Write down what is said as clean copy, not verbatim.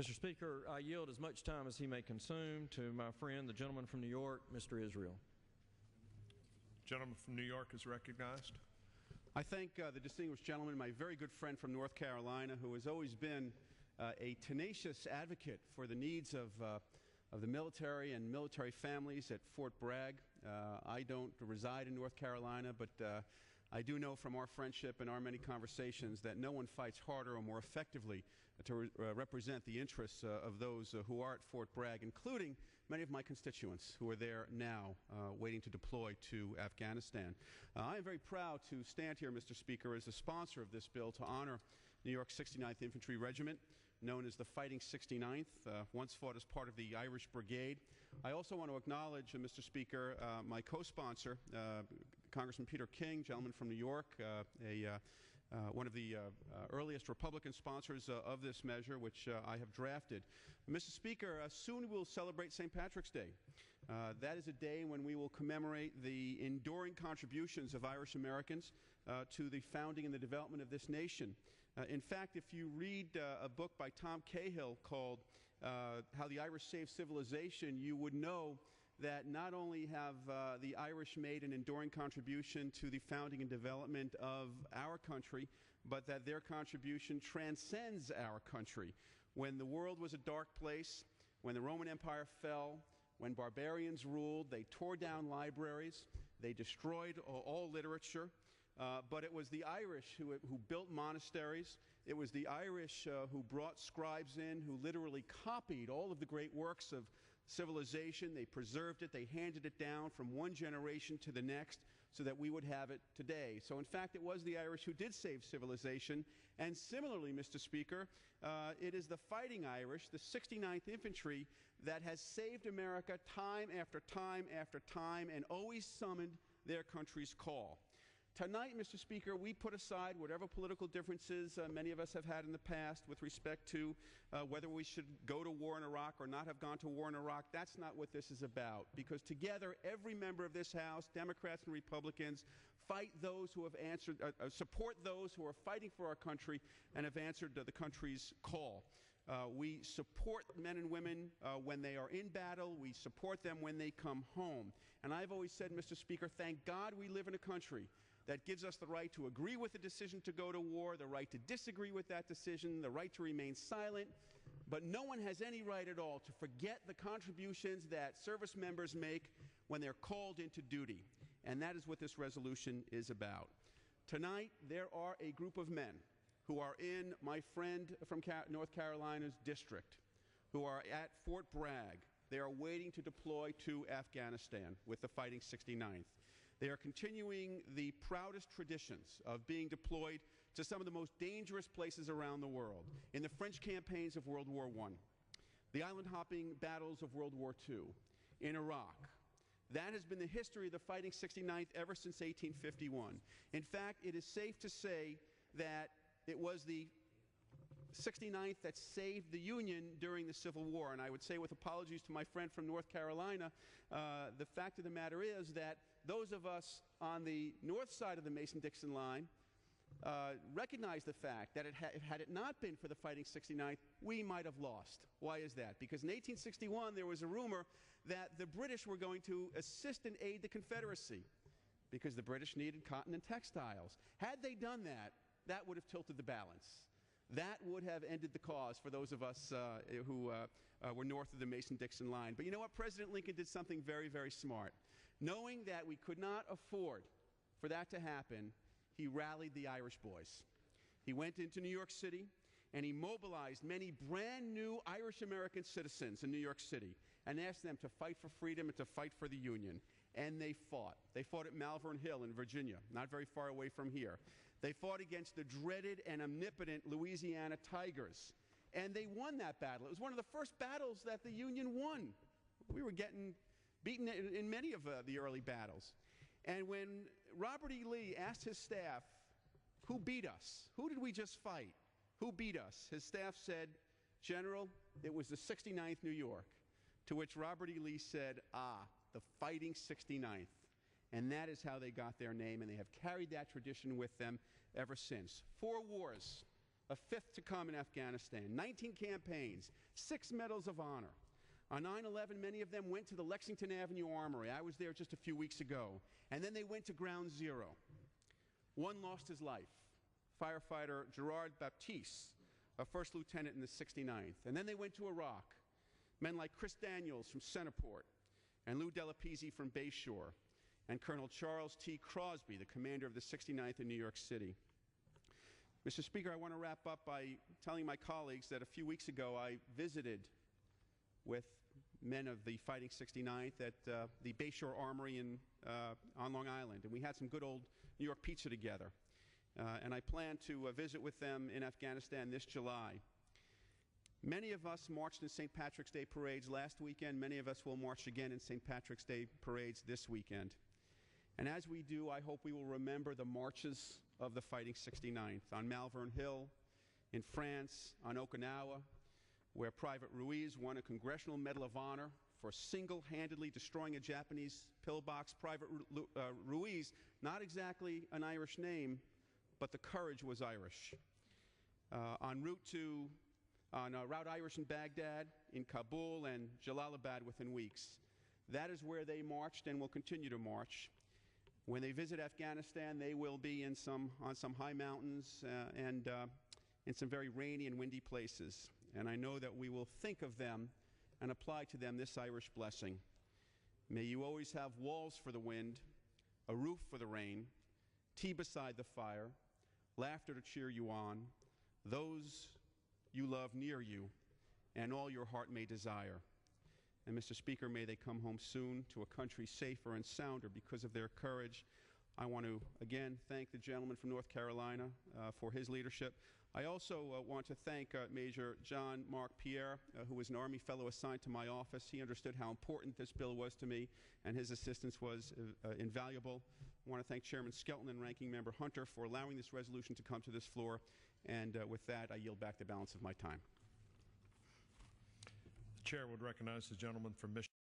Mr. Speaker, I yield as much time as he may consume to my friend, the gentleman from New York, Mr. Israel. Gentleman from New York is recognized. I thank the distinguished gentleman, my very good friend from North Carolina, who has always been a tenacious advocate for the needs of the military and military families at Fort Bragg. I don't reside in North Carolina, but I do know from our friendship and our many conversations that no one fights harder or more effectively to represent the interests of those who are at Fort Bragg, including many of my constituents who are there now waiting to deploy to Afghanistan. I am very proud to stand here, Mr. Speaker, as the sponsor of this bill to honor New York's 69th Infantry Regiment, known as the Fighting 69th, once fought as part of the Irish Brigade. I also want to acknowledge, Mr. Speaker, my co-sponsor, Congressman Peter King, gentleman from New York, one of the earliest Republican sponsors of this measure, which I have drafted. Mr. Speaker, soon we'll celebrate St. Patrick's Day. That is a day when we will commemorate the enduring contributions of Irish Americans to the founding and the development of this nation. In fact, if you read a book by Tom Cahill called How the Irish Saved Civilization, you would know that not only have the Irish made an enduring contribution to the founding and development of our country, but that their contribution transcends our country. When the world was a dark place, when the Roman Empire fell, when barbarians ruled, they tore down libraries, they destroyed all literature. But it was the Irish who built monasteries. It was the Irish who brought scribes in, who literally copied all of the great works of civilization. They preserved it. They handed it down from one generation to the next so that we would have it today. So, in fact, it was the Irish who did save civilization. And similarly, Mr. Speaker, it is the Fighting Irish, the 69th Infantry, that has saved America time after time after time and always summoned their country's call. Tonight, Mr. Speaker, we put aside whatever political differences many of us have had in the past with respect to whether we should go to war in Iraq or not have gone to war in Iraq. That's not what this is about, because together, every member of this House, Democrats and Republicans, fight those who have answered, support those who are fighting for our country and have answered the country's call. We support men and women when they are in battle. We support them when they come home. And I've always said, Mr. Speaker, thank God we live in a country that gives us the right to agree with the decision to go to war, the right to disagree with that decision, the right to remain silent. But no one has any right at all to forget the contributions that service members make when they're called into duty. And that is what this resolution is about. Tonight, there are a group of men who are in my friend from North Carolina's district, who are at Fort Bragg. They are waiting to deploy to Afghanistan with the Fighting 69th. They are continuing the proudest traditions of being deployed to some of the most dangerous places around the world, in the French campaigns of World War I, the island-hopping battles of World War II, in Iraq. That has been the history of the Fighting 69th ever since 1851. In fact, it is safe to say that it was the 69th that saved the Union during the Civil War. And I would say, with apologies to my friend from North Carolina, the fact of the matter is that those of us on the north side of the Mason-Dixon line recognize the fact that had it not been for the Fighting 69th, we might have lost. Why is that? Because in 1861, there was a rumor that the British were going to assist and aid the Confederacy because the British needed cotton and textiles. Had they done that, that would have tilted the balance. That would have ended the cause for those of us who were north of the Mason-Dixon line. But you know what? President Lincoln did something very, very smart. Knowing that we could not afford for that to happen, he rallied the Irish boys. He went into New York City, and he mobilized many brand new Irish-American citizens in New York City and asked them to fight for freedom and to fight for the Union. And they fought. They fought at Malvern Hill in Virginia, not very far away from here. They fought against the dreaded and omnipotent Louisiana Tigers. And they won that battle. It was one of the first battles that the Union won. We were getting beaten in many of the early battles. And when Robert E. Lee asked his staff, who beat us? Who did we just fight? Who beat us? His staff said, General, it was the 69th New York. To which Robert E. Lee said, the Fighting 69th. And that is how they got their name, and they have carried that tradition with them ever since. 4 wars a fifth to come in Afghanistan, 19 campaigns, 6 medals of honor. On 9/11, many of them went to the Lexington Avenue Armory. I was there just a few weeks ago. And then they went to Ground Zero. One lost his life, firefighter Gerard Baptiste, a first lieutenant in the 69th. And then they went to Iraq. Men like Chris Daniels from Centerport and Lou Delapizzi from Bayshore and Colonel Charles T. Crosby, the commander of the 69th in New York City. Mr. Speaker, I want to wrap up by telling my colleagues that a few weeks ago I visited with men of the Fighting 69th at the Bayshore Armory on Long Island, and we had some good old New York pizza together. And I plan to visit with them in Afghanistan this July. Many of us marched in St. Patrick's Day parades last weekend. Many of us will march again in St. Patrick's Day parades this weekend. And as we do, I hope we will remember the marches of the Fighting 69th on Malvern Hill, in France, on Okinawa, where Private Ruiz won a Congressional Medal of Honor for single-handedly destroying a Japanese pillbox. Private Ruiz, not exactly an Irish name, but the courage was Irish. On Route Irish in Baghdad, in Kabul, and Jalalabad within weeks. That is where they marched and will continue to march. When they visit Afghanistan, they will be on some high mountains and in some very rainy and windy places. And I know that we will think of them and apply to them this Irish blessing. May you always have walls for the wind, a roof for the rain, tea beside the fire, laughter to cheer you on, those you love near you, and all your heart may desire. And Mr. Speaker, may they come home soon to a country safer and sounder because of their courage. I want to again thank the gentleman from North Carolina for his leadership. I also want to thank Major John Mark Pierre, who was an Army fellow assigned to my office. He understood how important this bill was to me, and his assistance was invaluable. I want to thank Chairman Skelton and Ranking Member Hunter for allowing this resolution to come to this floor. And with that, I yield back the balance of my time. The chair would recognize the gentleman from Michigan.